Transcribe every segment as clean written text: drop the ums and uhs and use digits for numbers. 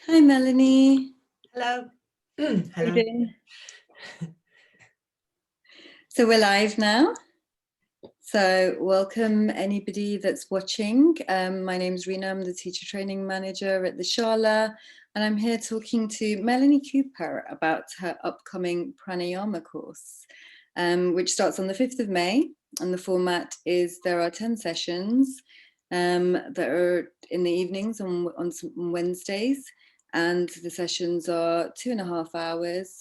Hi, Melanie. Hello. How you Hello. doing? So we're live now. So welcome anybody that's watching. My name's Rina. I'm the Teacher Training Manager at the Shala, and I'm here talking to Melanie Cooper about her upcoming Pranayama course, which starts on the 5th of May. And the format is there are 10 sessions that are in the evenings on Wednesdays, and the sessions are 2.5 hours.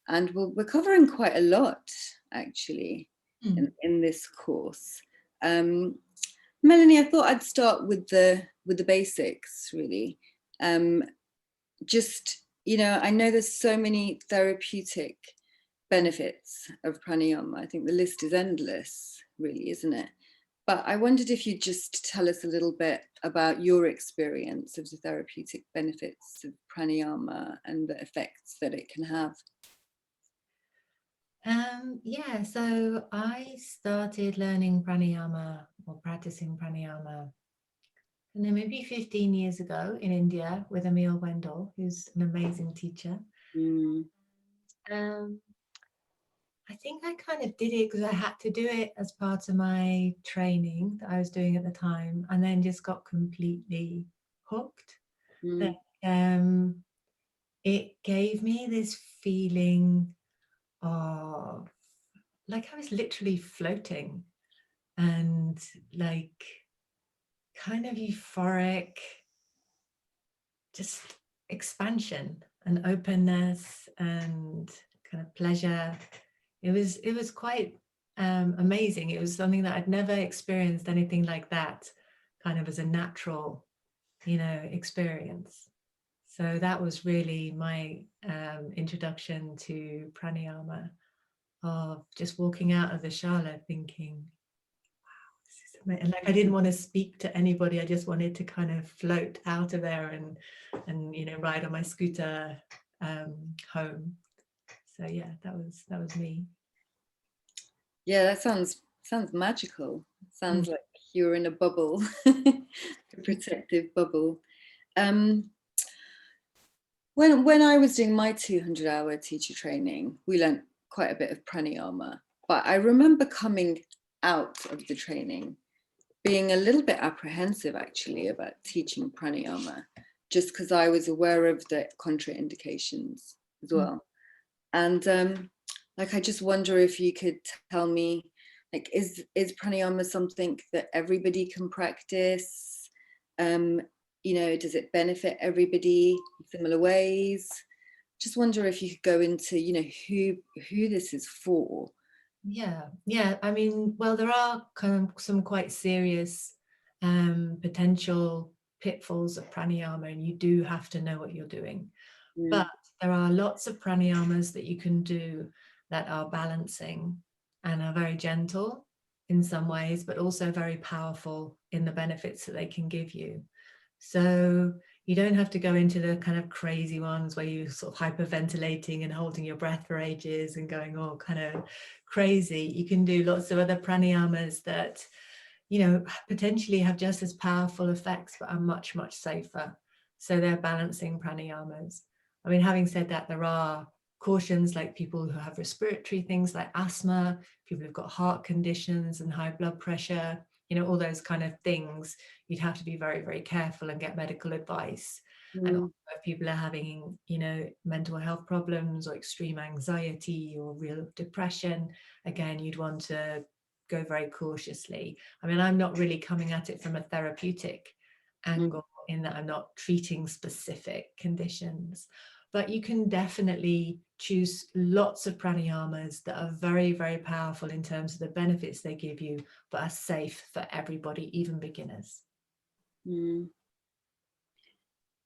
And we're covering quite a lot, actually, in this course. Melanie, I thought I'd start with the basics, really. Just, I know there's so many therapeutic benefits of pranayama. I think the list is endless, really, isn't it? But I wondered if you'd just tell us a little bit about your experience of the therapeutic benefits of pranayama and the effects that it can have. Yeah, so I started learning pranayama or practicing pranayama maybe 15 years ago in India with Emil Wendell, who's an amazing teacher. Mm. I think I kind of did it because I had to do it as part of my training that I was doing at the time, and then just got completely hooked. That it gave me this feeling of like I was literally floating and like kind of euphoric, just expansion and openness and kind of pleasure. It was quite amazing. It was something that I'd never experienced anything like that kind of as a natural, experience. So that was really my introduction to pranayama, of just walking out of the shala thinking, and like I didn't want to speak to anybody. I just wanted to kind of float out of there and ride on my scooter home. So yeah, that was me. Yeah, that sounds magical. Sounds like you're in a bubble, a protective bubble. When I was doing my 200-hour teacher training, we learnt quite a bit of pranayama. But I remember coming out of the training being a little bit apprehensive, actually, about teaching pranayama, just because I was aware of the contraindications as well. And I just wonder if you could tell me, like, is pranayama something that everybody can practice? Does it benefit everybody in similar ways? Just wonder if you could go into, who this is for. Yeah. I mean, well, there are kind of some quite serious potential pitfalls of pranayama, and you do have to know what you're doing. But there are lots of pranayamas that you can do that are balancing and are very gentle in some ways, but also very powerful in the benefits that they can give you. So you don't have to go into the kind of crazy ones where you're sort of hyperventilating and holding your breath for ages and going all kind of crazy. You can do lots of other pranayamas that, potentially have just as powerful effects, but are much, much safer. So they're balancing pranayamas. I mean, having said that, there are cautions, like people who have respiratory things like asthma, people who've got heart conditions and high blood pressure, all those kind of things. You'd have to be very, very careful and get medical advice. And also if people are having, mental health problems or extreme anxiety or real depression, again, you'd want to go very cautiously. I mean, I'm not really coming at it from a therapeutic angle in that I'm not treating specific conditions, but you can definitely choose lots of pranayamas that are very, very powerful in terms of the benefits they give you, but are safe for everybody, even beginners.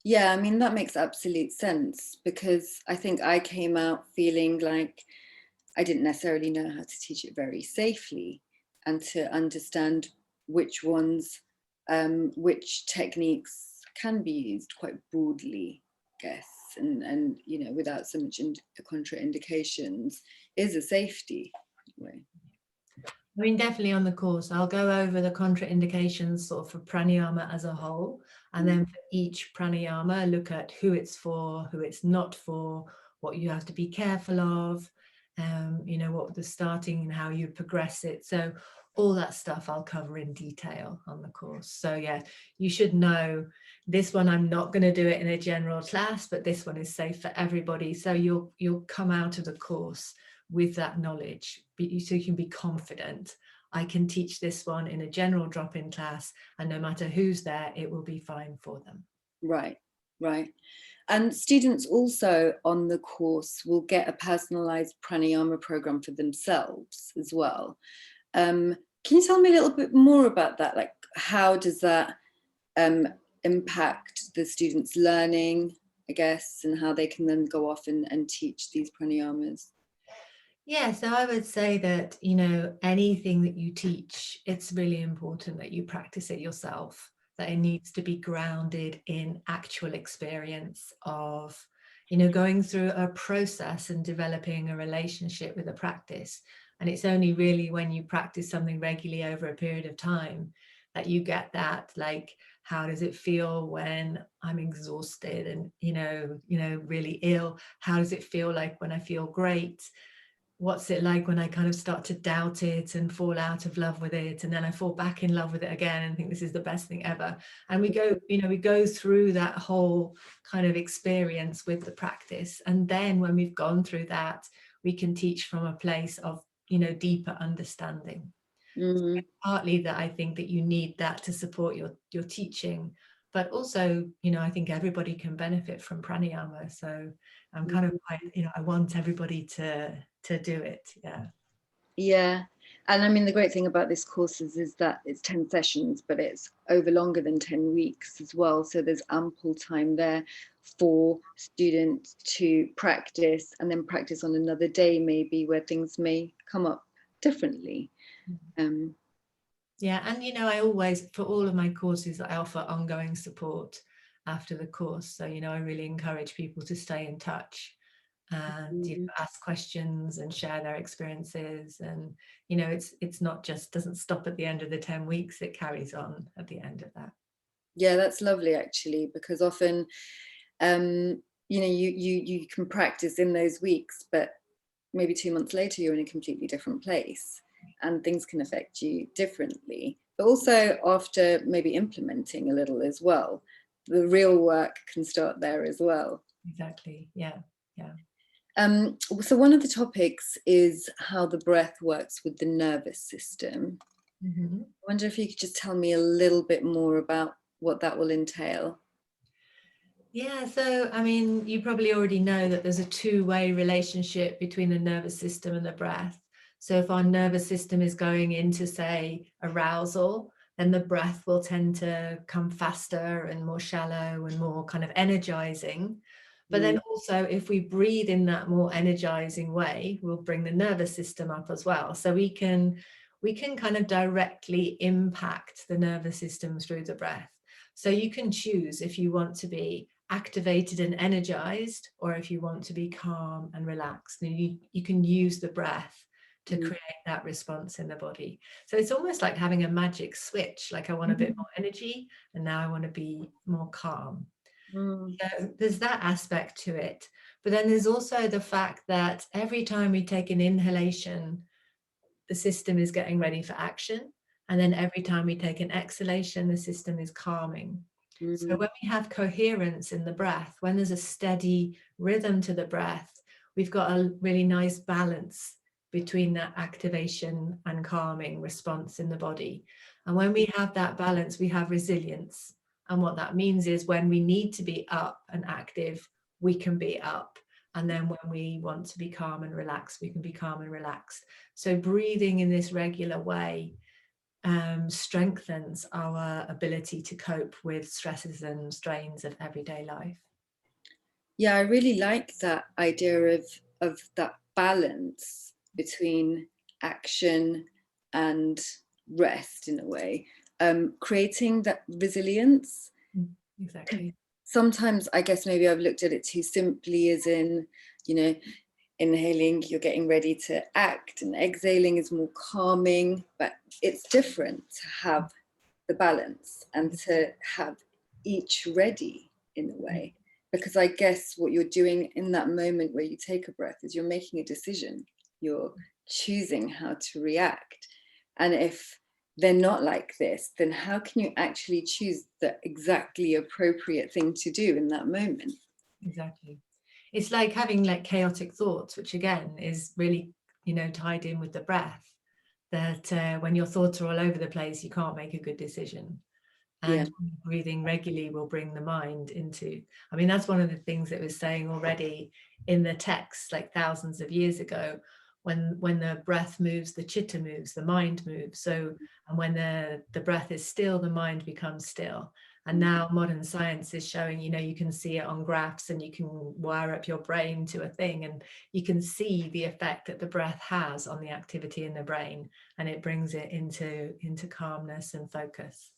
Yeah, I mean, that makes absolute sense, because I think I came out feeling like I didn't necessarily know how to teach it very safely, and to understand which ones, which techniques can be used quite broadly, I guess, and without so much contraindications, is a safety way. I mean, definitely on the course, I'll go over the contraindications sort of for pranayama as a whole. And then for each pranayama, look at who it's for, who it's not for, what you have to be careful of, you know, what the starting and how you progress it. So all that stuff I'll cover in detail on the course. So yeah, you should know this one. I'm not going to do it in a general class, but this one is safe for everybody. So you'll come out of the course with that knowledge, so you can be confident. I can teach this one in a general drop-in class, and no matter who's there, it will be fine for them. Right, right. And students also on the course will get a personalized pranayama program for themselves as well. Can you tell me a little bit more about that? Like, how does that impact the students' learning, I guess, and how they can then go off and teach these pranayamas? Yeah, so I would say that, you know, anything that you teach, it's really important that you practice it yourself, that it needs to be grounded in actual experience of, you know, going through a process and developing a relationship with a practice. And it's only really when you practice something regularly over a period of time that you get that, like, how does it feel when I'm exhausted and, you know, really ill? How does it feel like when I feel great? What's it like when I kind of start to doubt it and fall out of love with it, and then I fall back in love with it again and think this is the best thing ever? And we go, you know, we go through that whole kind of experience with the practice, and then when we've gone through that, we can teach from a place of, you know, deeper understanding. Mm-hmm. Partly that I think that you need that to support your teaching, but also, you know, I think everybody can benefit from pranayama. So I'm kind of quite, you know, I want everybody to do it. Yeah. Yeah. And I mean, the great thing about this course is that it's 10 sessions, but it's over longer than 10 weeks as well. So there's ample time there for students to practice and then practice on another day, maybe, where things may come up differently. Yeah. And, you know, I always, for all of my courses, I offer ongoing support after the course. So, you know, I really encourage people to stay in touch and, you know, ask questions and share their experiences. And, you know, it's not just, doesn't stop at the end of the 10 weeks, it carries on at the end of that. Yeah, that's lovely, actually, because often, you know, you can practice in those weeks, but maybe 2 months later, you're in a completely different place and things can affect you differently. But also after maybe implementing a little as well, the real work can start there as well. Exactly. Yeah. Yeah. So one of the topics is how the breath works with the nervous system. Mm-hmm. I wonder if you could just tell me a little bit more about what that will entail. Yeah, so I mean, you probably already know that there's a two-way relationship between the nervous system and the breath. So if our nervous system is going into, say, arousal, then the breath will tend to come faster and more shallow and more kind of energizing. But then also, if we breathe in that more energizing way, we'll bring the nervous system up as well. So we can kind of directly impact the nervous system through the breath. So you can choose if you want to be activated and energized, or if you want to be calm and relaxed. And you can use the breath to create that response in the body. So it's almost like having a magic switch, like I want a bit more energy and now I want to be more calm. So there's that aspect to it. But then there's also the fact that every time we take an inhalation, the system is getting ready for action. And then every time we take an exhalation, the system is calming. So when we have coherence in the breath, when there's a steady rhythm to the breath, we've got a really nice balance between that activation and calming response in the body. And when we have that balance, we have resilience. And what that means is when we need to be up and active, we can be up. And then when we want to be calm and relaxed, we can be calm and relaxed. So breathing in this regular way strengthens our ability to cope with stresses and strains of everyday life. Yeah, I really like that idea of that balance between action and rest in a way, creating that resilience. Exactly. Sometimes I guess maybe I've looked at it too simply, as in, you know, inhaling, you're getting ready to act, and exhaling is more calming. But it's different to have the balance and to have each ready in a way, because I guess what you're doing in that moment where you take a breath is you're making a decision. You're choosing how to react. And if they're not like this, then how can you actually choose the exactly appropriate thing to do in that moment? Exactly. It's like having like chaotic thoughts, which again is really, tied in with the breath, that when your thoughts are all over the place, you can't make a good decision. And breathing regularly will bring the mind into, I mean, that's one of the things that was saying already in the text, like thousands of years ago, when the breath moves, the chitta moves, the mind moves. So, and when the breath is still, the mind becomes still. And now modern science is showing, you can see it on graphs, and you can wire up your brain to a thing, and you can see the effect that the breath has on the activity in the brain, and it brings it into calmness and focus.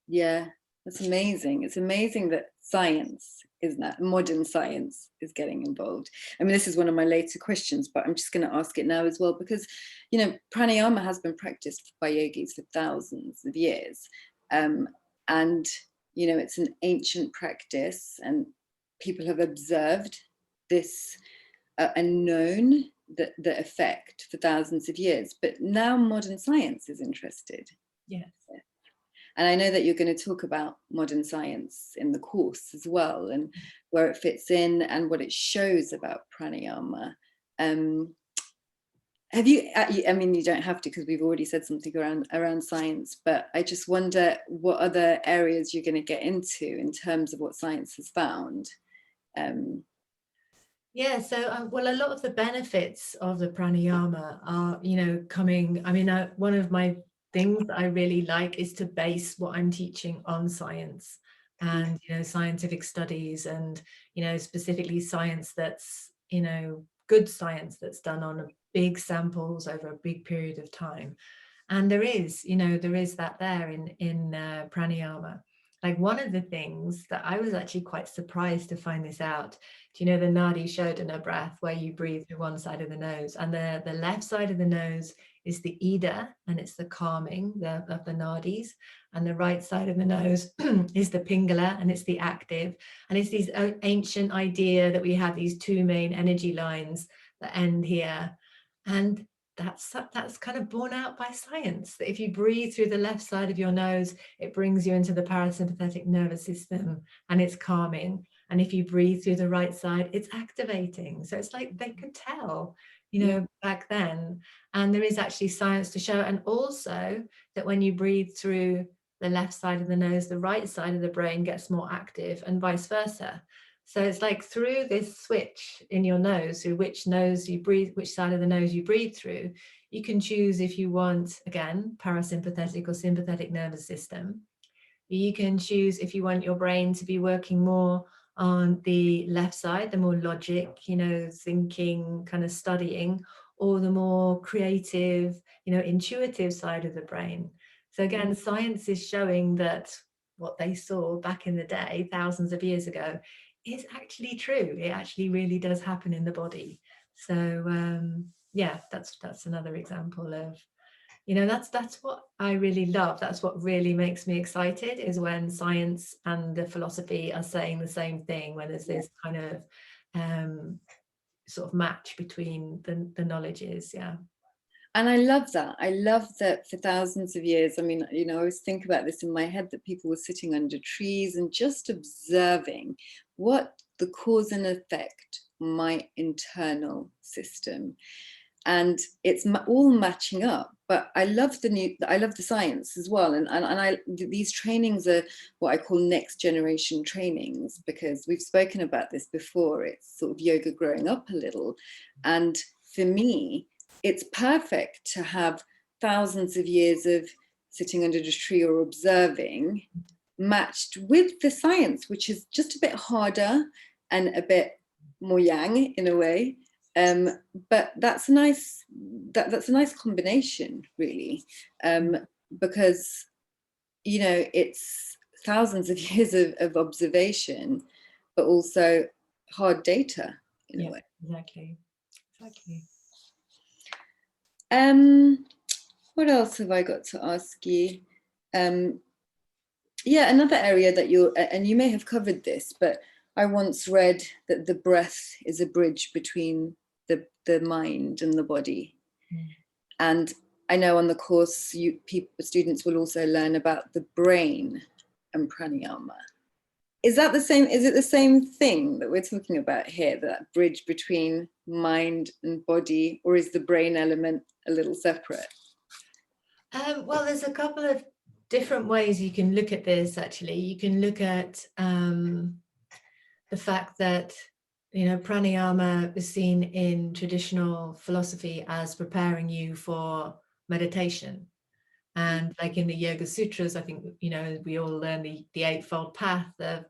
Yeah, that's amazing. It's amazing that science, isn't that? Modern science is getting involved. I mean, this is one of my later questions, but I'm just going to ask it now as well, because, pranayama has been practiced by yogis for thousands of years. And, it's an ancient practice, and people have observed this and known the effect for thousands of years. But now modern science is interested. Yes. And I know that you're going to talk about modern science in the course as well, and where it fits in and what it shows about pranayama. Have you, I mean, you don't have to, because we've already said something around science, but I just wonder what other areas you're going to get into in terms of what science has found. Yeah, so well, a lot of the benefits of the pranayama are, coming. I mean, one of my things that I really like is to base what I'm teaching on science and, scientific studies, and, specifically science that's, good science that's done on big samples over a big period of time. And there is that there in pranayama. Like, one of the things that I was actually quite surprised to find this out, do you know the nadi shodhana breath, where you breathe through one side of the nose, and the left side of the nose is the ida, and it's the calming of the nadis, and the right side of the nose is the pingala, and it's the active. And it's this ancient idea that we have these two main energy lines that end here, and that's kind of borne out by science, that if you breathe through the left side of your nose, it brings you into the parasympathetic nervous system and it's calming. And if you breathe through the right side, it's activating. So it's like they could tell, back then. And there is actually science to show. And also that when you breathe through the left side of the nose, the right side of the brain gets more active, and vice versa. So it's like through this switch in your nose, through which nose you breathe, which side of the nose you breathe through, you can choose if you want, again, parasympathetic or sympathetic nervous system. You can choose if you want your brain to be working more on the left side, the more logic, thinking, kind of studying, or the more creative, intuitive side of the brain. So again, science is showing that what they saw back in the day, thousands of years ago, is actually true. It actually really does happen in the body. So yeah, that's another example of, that's what I really love. That's what really makes me excited, is when science and the philosophy are saying the same thing, when there's this kind of sort of match between the knowledges. Yeah. And I love that. I love that for thousands of years. I mean, I always think about this in my head, that people were sitting under trees and just observing what the cause and effect on my internal system. And it's all matching up. But I love the science as well. And these trainings are what I call next generation trainings, because we've spoken about this before. It's sort of yoga growing up a little. And for me, it's perfect to have thousands of years of sitting under a tree or observing matched with the science, which is just a bit harder and a bit more yang in a way. But that's a nice combination, really, because it's thousands of years of observation, but also hard data in a way. Exactly. Exactly. What else have I got to ask you? Yeah, another area that and you may have covered this, but I once read that the breath is a bridge between the mind and the body. And I know on the course, students will also learn about the brain and pranayama. Is that the same? Is it the same thing that we're talking about here, that bridge between mind and body, or is the brain element a little separate? Well, there's a couple of different ways you can look at this, actually. You can look at the fact that, pranayama is seen in traditional philosophy as preparing you for meditation. And like in the Yoga Sutras, I think, we all learn the Eightfold Path of,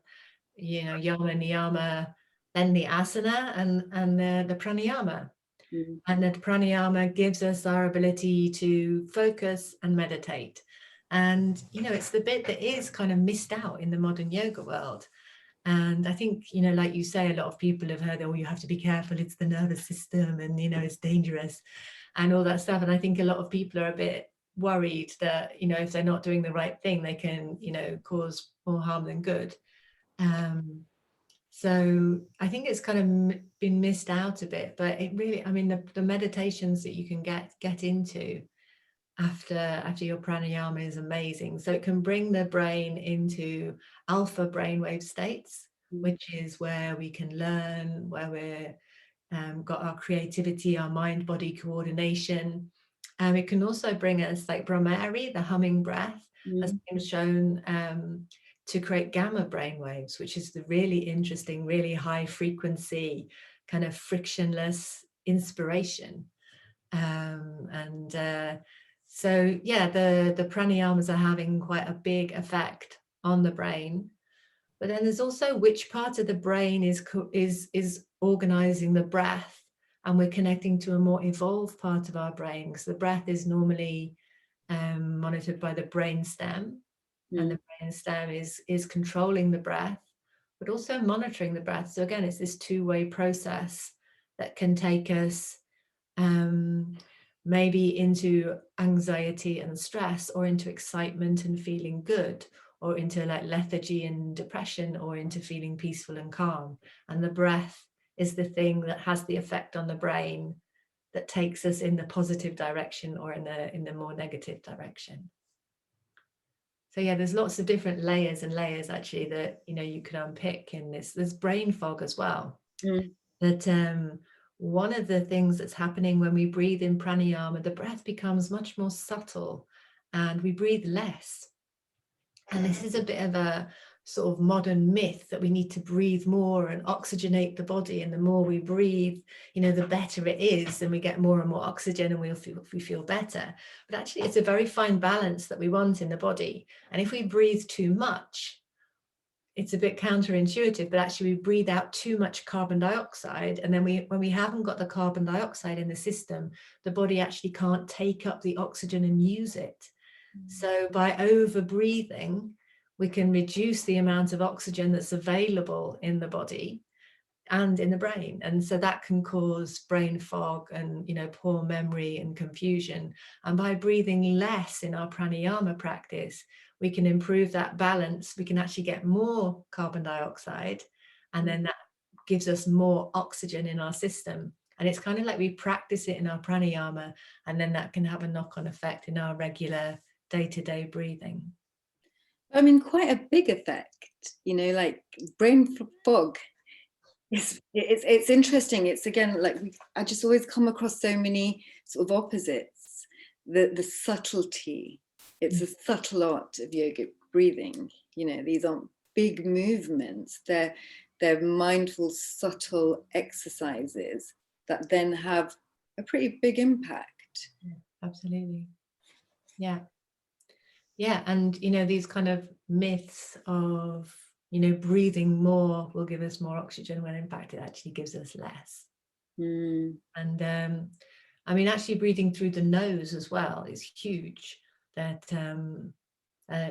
yama, niyama, then the asana and the pranayama. And that pranayama gives us our ability to focus and meditate. And, it's the bit that is kind of missed out in the modern yoga world. And I think, like you say, a lot of people have heard, oh, you have to be careful, it's the nervous system and, it's dangerous and all that stuff. And I think a lot of people are a bit worried that, if they're not doing the right thing, they can, cause more harm than good. So I think it's kind of been missed out a bit, but it really, I mean, the meditations that you can get into after your pranayama is amazing. So it can bring the brain into alpha brainwave states, which is where we can learn, where we're got our creativity, our mind-body coordination. It can also bring us, like Brahmari, the humming breath, has been shown to create gamma brainwaves, which is the really interesting, really high frequency, kind of frictionless inspiration. So yeah, the pranayamas are having quite a big effect on the brain. But then there's also which part of the brain is organizing the breath, and we're connecting to a more evolved part of our brain, because the breath is normally monitored by the brain stem, and the brain stem is controlling the breath, but also monitoring the breath. So again, it's this two-way process that can take us maybe into anxiety and stress, or into excitement and feeling good, or into like lethargy and depression, or into feeling peaceful and calm. And the breath is the thing that has the effect on the brain that takes us in the positive direction or in the more negative direction. So yeah, there's lots of different layers and layers actually that you can unpick in this. There's brain fog as well. That one of the things that's happening when we breathe in pranayama, the breath becomes much more subtle and we breathe less. And this is a bit of a sort of modern myth that we need to breathe more and oxygenate the body, and the more we breathe, the better it is, and we get more and more oxygen and we feel better. But actually it's a very fine balance that we want in the body. And if we breathe too much, it's a bit counterintuitive, but actually we breathe out too much carbon dioxide, and then when we haven't got the carbon dioxide in the system, the body actually can't take up the oxygen and use it. So by over breathing, we can reduce the amount of oxygen that's available in the body and in the brain. And so that can cause brain fog and, poor memory and confusion. And by breathing less in our pranayama practice, we can improve that balance. We can actually get more carbon dioxide, and then that gives us more oxygen in our system. And it's kind of like we practice it in our pranayama, and then that can have a knock-on effect in our regular day-to-day breathing. I mean, quite a big effect, like brain fog. It's interesting. It's again, like I just always come across so many sort of opposites. The subtlety. It's a subtle art of yogic breathing. These aren't big movements. They're mindful, subtle exercises that then have a pretty big impact. Yeah, absolutely. Yeah. Yeah. And, these kind of myths of, breathing more will give us more oxygen, when in fact it actually gives us less. And I mean, actually breathing through the nose as well is huge. That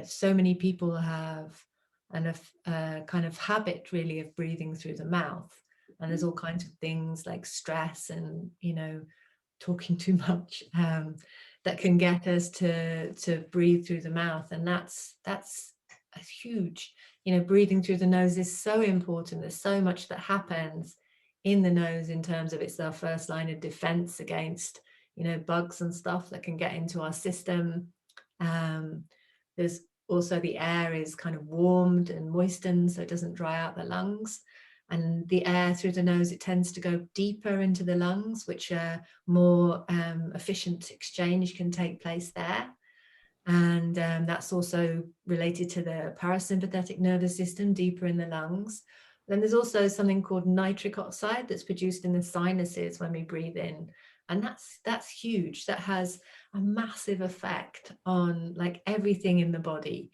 so many people have a kind of habit really of breathing through the mouth. And there's all kinds of things like stress and, you know, talking too much that can get us to breathe through the mouth. And that's huge. You know, breathing through the nose is so important. There's so much that happens in the nose in terms of it's our first line of defense against, you know, bugs and stuff that can get into our system. There's also the air is kind of warmed and moistened so it doesn't dry out the lungs. And the air through the nose, it tends to go deeper into the lungs, which are more efficient exchange can take place there. And that's also related to the parasympathetic nervous system, deeper in the lungs. Then there's also something called nitric oxide that's produced in the sinuses when we breathe in. And that's huge. That has a massive effect on like everything in the body.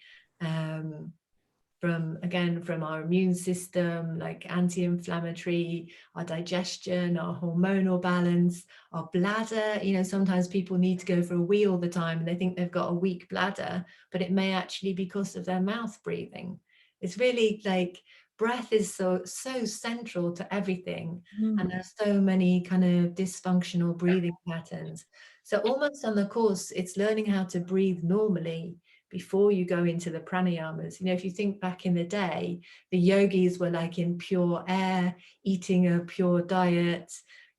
From our immune system, like anti-inflammatory, our digestion, our hormonal balance, our bladder. You know, sometimes people need to go for a wee all the time and they think they've got a weak bladder, but it may actually be because of their mouth breathing. It's really like breath is so central to everything. And there's so many kind of dysfunctional breathing patterns. So almost on the course, it's learning how to breathe normally before you go into the pranayamas. You know, if you think back in the day, the yogis were like in pure air, eating a pure diet,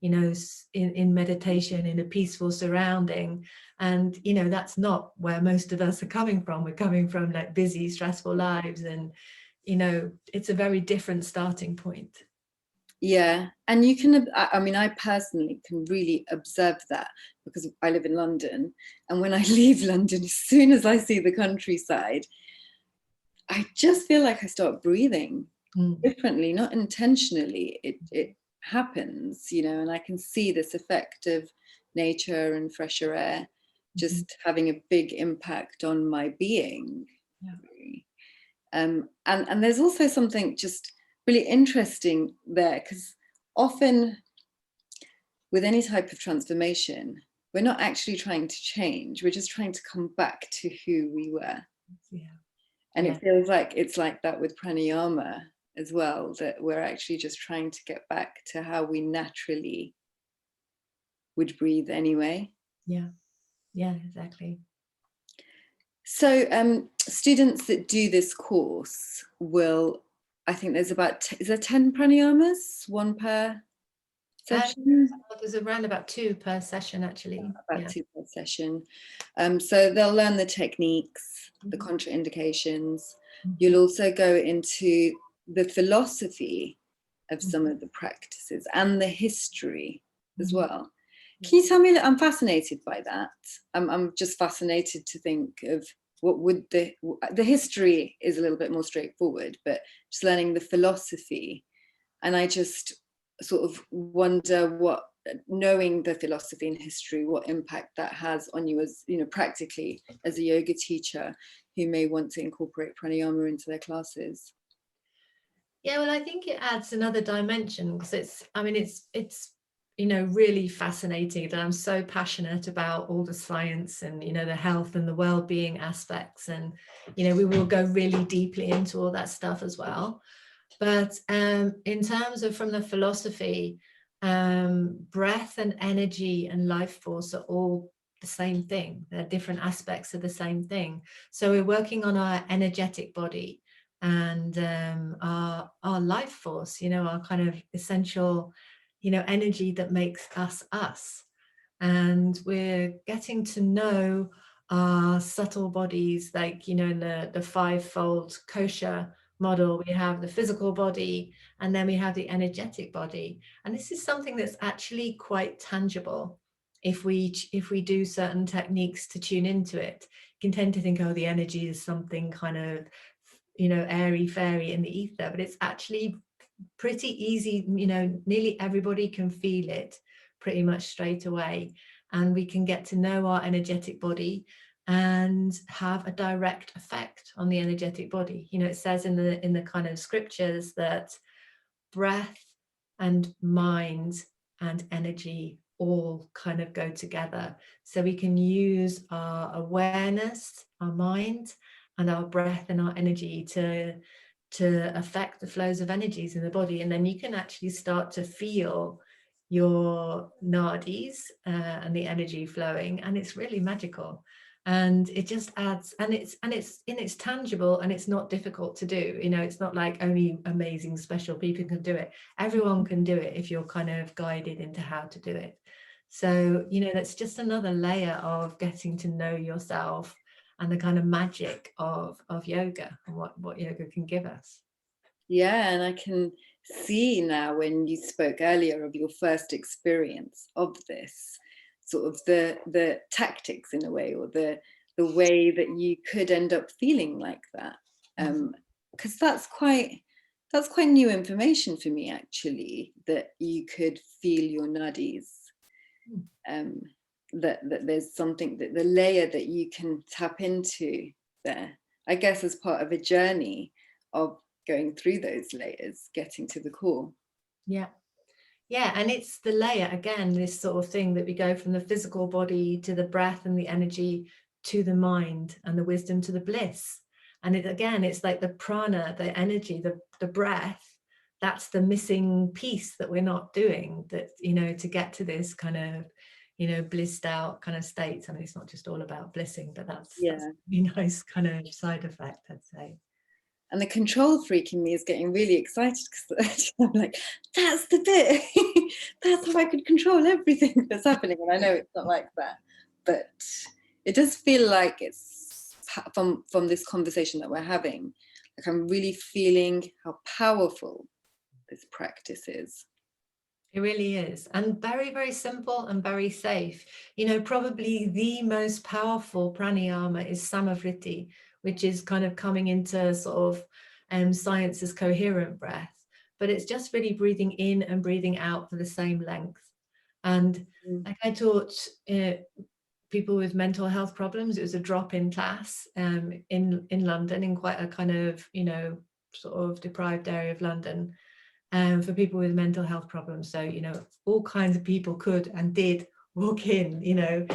you know, in meditation, in a peaceful surrounding. And, you know, that's not where most of us are coming from. We're coming from like busy, stressful lives. And, you know, it's a very different starting point. Yeah, and you can, I mean, I personally can really observe that because I live in London. And when I leave London, as soon as I see the countryside, I just feel like I start breathing differently, not intentionally. It happens, you know, and I can see this effect of nature and fresher air just having a big impact on my being. Yeah. And there's also something just really interesting there, because often with any type of transformation, we're not actually trying to change, we're just trying to come back to who we were. And it feels like it's like that with pranayama as well, that we're actually just trying to get back to how we naturally would breathe anyway. Yeah, exactly. So students that do this course will, I think there's about, is there 10 pranayamas, one per session? There's around about 2 per session, actually. About 2 per session. So they'll learn the techniques, the contraindications. You'll also go into the philosophy of some of the practices and the history as well. Can you tell me that? I'm fascinated by that. I'm just fascinated to think of what would the history is a little bit more straightforward, but just learning the philosophy. And I just sort of wonder what, knowing the philosophy and history, what impact that has on you as, you know, practically as a yoga teacher who may want to incorporate pranayama into their classes. Yeah, well, I think it adds another dimension, because it's you know, really fascinating that I'm so passionate about all the science and, you know, the health and the well-being aspects, and, you know, we will go really deeply into all that stuff as well. But in terms of from the philosophy, breath and energy and life force are all the same thing. They're different aspects of the same thing. So we're working on our energetic body and our life force, you know, our kind of essential, you know, energy that makes us us. And we're getting to know our subtle bodies, like, you know, in the fivefold kosher model, we have the physical body, and then we have the energetic body. And this is something that's actually quite tangible. If we do certain techniques to tune into it, you can tend to think, oh, the energy is something kind of, you know, airy fairy in the ether, but it's actually pretty easy. You know, nearly everybody can feel it pretty much straight away, and we can get to know our energetic body and have a direct effect on the energetic body. You know, it says in the kind of scriptures that breath and mind and energy all kind of go together. So we can use our awareness, our mind, and our breath and our energy to to affect the flows of energies in the body. And then you can actually start to feel your nadis and the energy flowing, and it's really magical. And it just adds, and it's tangible, and it's not difficult to do. You know, it's not like only amazing special people can do it. Everyone can do it if you're kind of guided into how to do it. So, you know, that's just another layer of getting to know yourself and the kind of magic of yoga and what yoga can give us. Yeah, and I can see now when you spoke earlier of your first experience of this, sort of the tactics in a way, or the way that you could end up feeling like that. Because that's quite new information for me, actually, that you could feel your nadis. That there's something, that the layer that you can tap into there, I guess, as part of a journey of going through those layers, getting to the core. Yeah. And it's the layer, again, this sort of thing that we go from the physical body to the breath and the energy to the mind, and the wisdom to the bliss. And it, again, it's like the prana, the energy, the breath, that's the missing piece that we're not doing, that, you know, to get to this kind of, you know, blissed out kind of state. I mean, it's not just all about blissing, but that's a really nice kind of side effect, I'd say. And the control freak in me is getting really excited, because I'm like, that's the bit. That's how I could control everything that's happening. And I know it's not like that, but it does feel like it's from this conversation that we're having, like I'm really feeling how powerful this practice is. It really is, and very, very simple and very safe. You know, probably the most powerful pranayama is samavriti, which is kind of coming into sort of science's coherent breath, but it's just really breathing in and breathing out for the same length. And like I taught people with mental health problems, it was a drop-in class in London, in quite a kind of, you know, sort of deprived area of London. For people with mental health problems. So, you know, all kinds of people could and did walk in, you know,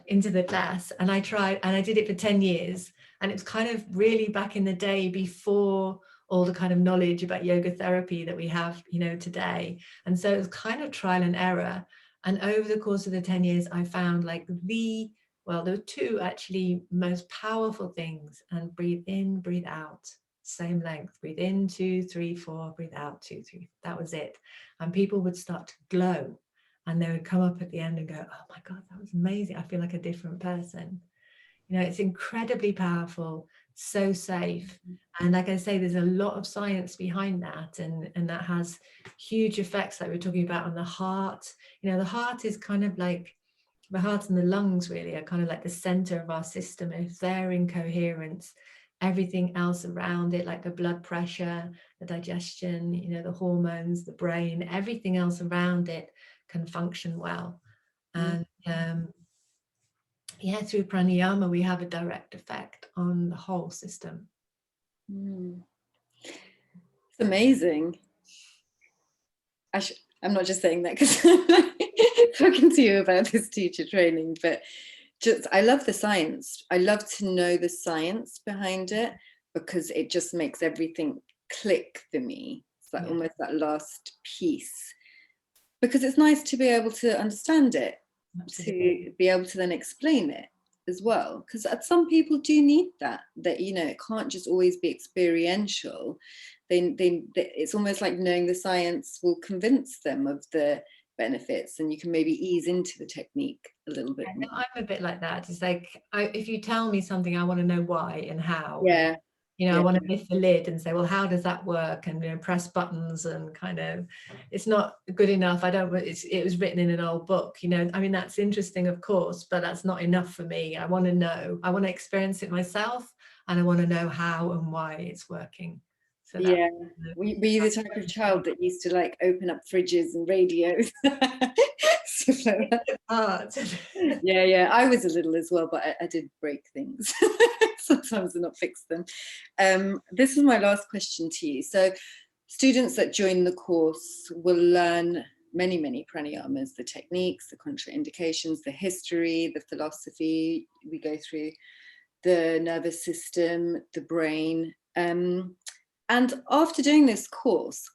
into the class. And I tried, and I did it for 10 years. And it was kind of really back in the day, before all the kind of knowledge about yoga therapy that we have, you know, today. And so it was kind of trial and error. And over the course of the 10 years, I found like well, there were two actually most powerful things. And breathe in, breathe out. Same length. Breathe in, 2, 3, 4, breathe out, 2, 3. That was it. And people would start to glow, and they would come up at the end and go, oh my God, that was amazing. I feel like a different person. You know, it's incredibly powerful, so safe. And like I say, there's a lot of science behind that, and that has huge effects, like we're talking about on the heart. You know, the heart is kind of like, the heart and the lungs really are kind of like the center of our system. If they're in coherence, everything else around it, like the blood pressure, the digestion, you know, the hormones, the brain, everything else around it can function well. And yeah, through pranayama, we have a direct effect on the whole system. It's amazing. I'm not just saying that because I'm talking to you about this teacher training, but just, I love the science. I love to know the science behind it, because it just makes everything click for me. It's like almost that last piece, because it's nice to be able to understand it. Absolutely. To be able to then explain it as well, because some people do need that, you know, it can't just always be experiential. It's almost like knowing the science will convince them of the benefits, and you can maybe ease into the technique a little bit more. I'm a bit like that. It's like, if you tell me something, I want to know why and how. Yeah. You know, I want to lift the lid and say, well, how does that work? And, you know, press buttons, and kind of, it's not good enough. It was written in an old book, you know. I mean, that's interesting, of course, but that's not enough for me. I want to know, I want to experience it myself, and I want to know how and why it's working. So yeah. Were you the type of child that used to like open up fridges and radios? Stuff like that. Yeah. I was a little as well, but I did break things sometimes and not fix them. This is my last question to you. So students that join the course will learn many pranayamas, the techniques, the contraindications, the history, the philosophy. We go through the nervous system, the brain. And after doing this course,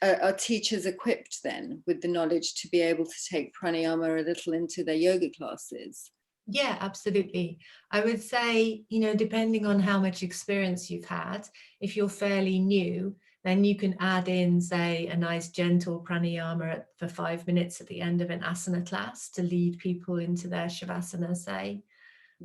are teachers equipped then with the knowledge to be able to take pranayama a little into their yoga classes? Yeah, absolutely. I would say, depending on how much experience you've had, if you're fairly new, then you can add in, say, a nice gentle pranayama for 5 minutes at the end of an asana class to lead people into their shavasana, say.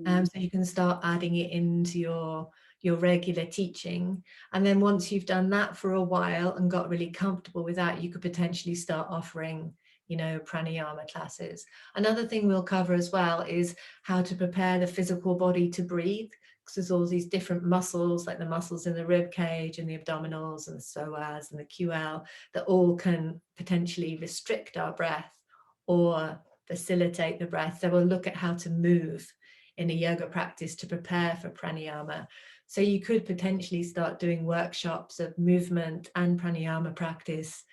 So you can start adding it into your regular teaching. And then once you've done that for a while and got really comfortable with that, you could potentially start offering, pranayama classes. Another thing we'll cover as well is how to prepare the physical body to breathe, because there's all these different muscles, like the muscles in the rib cage and the abdominals and the psoas and the QL, that all can potentially restrict our breath or facilitate the breath. So we'll look at how to move in a yoga practice to prepare for pranayama. So you could potentially start doing workshops of movement and pranayama practices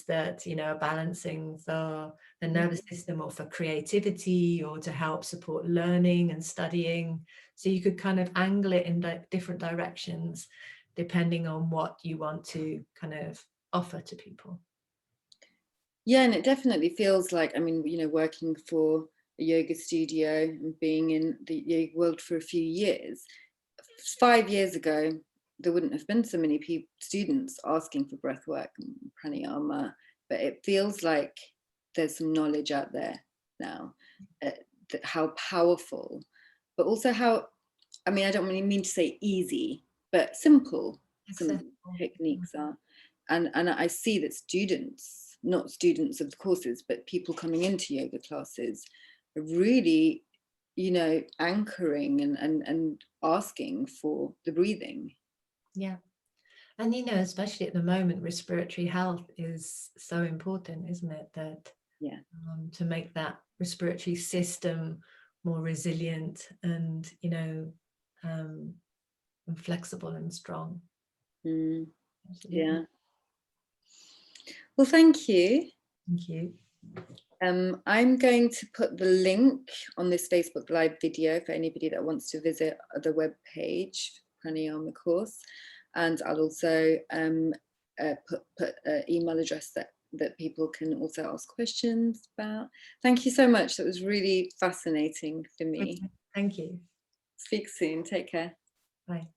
that, are balancing the nervous system, or for creativity, or to help support learning and studying. So you could kind of angle it in different directions depending on what you want to kind of offer to people. Yeah, and it definitely feels like, working for a yoga studio and being in the yoga world for a few years, 5 years ago, there wouldn't have been so many students asking for breath work and pranayama, but it feels like there's some knowledge out there now, how powerful, but also how, I don't really mean to say easy, but simple some techniques are. And I see that students, not students of the courses, but people coming into yoga classes are really, anchoring and asking for the breathing. Yeah. And, especially at the moment, respiratory health is so important, isn't it? That to make that respiratory system more resilient and, and flexible and strong. Yeah. Well, thank you. Thank you. I'm going to put the link on this Facebook Live video for anybody that wants to visit the web page, Pranayama course. And I'll also put an email address that people can also ask questions about. Thank you so much. That was really fascinating for me. Thank you. Speak soon. Take care. Bye.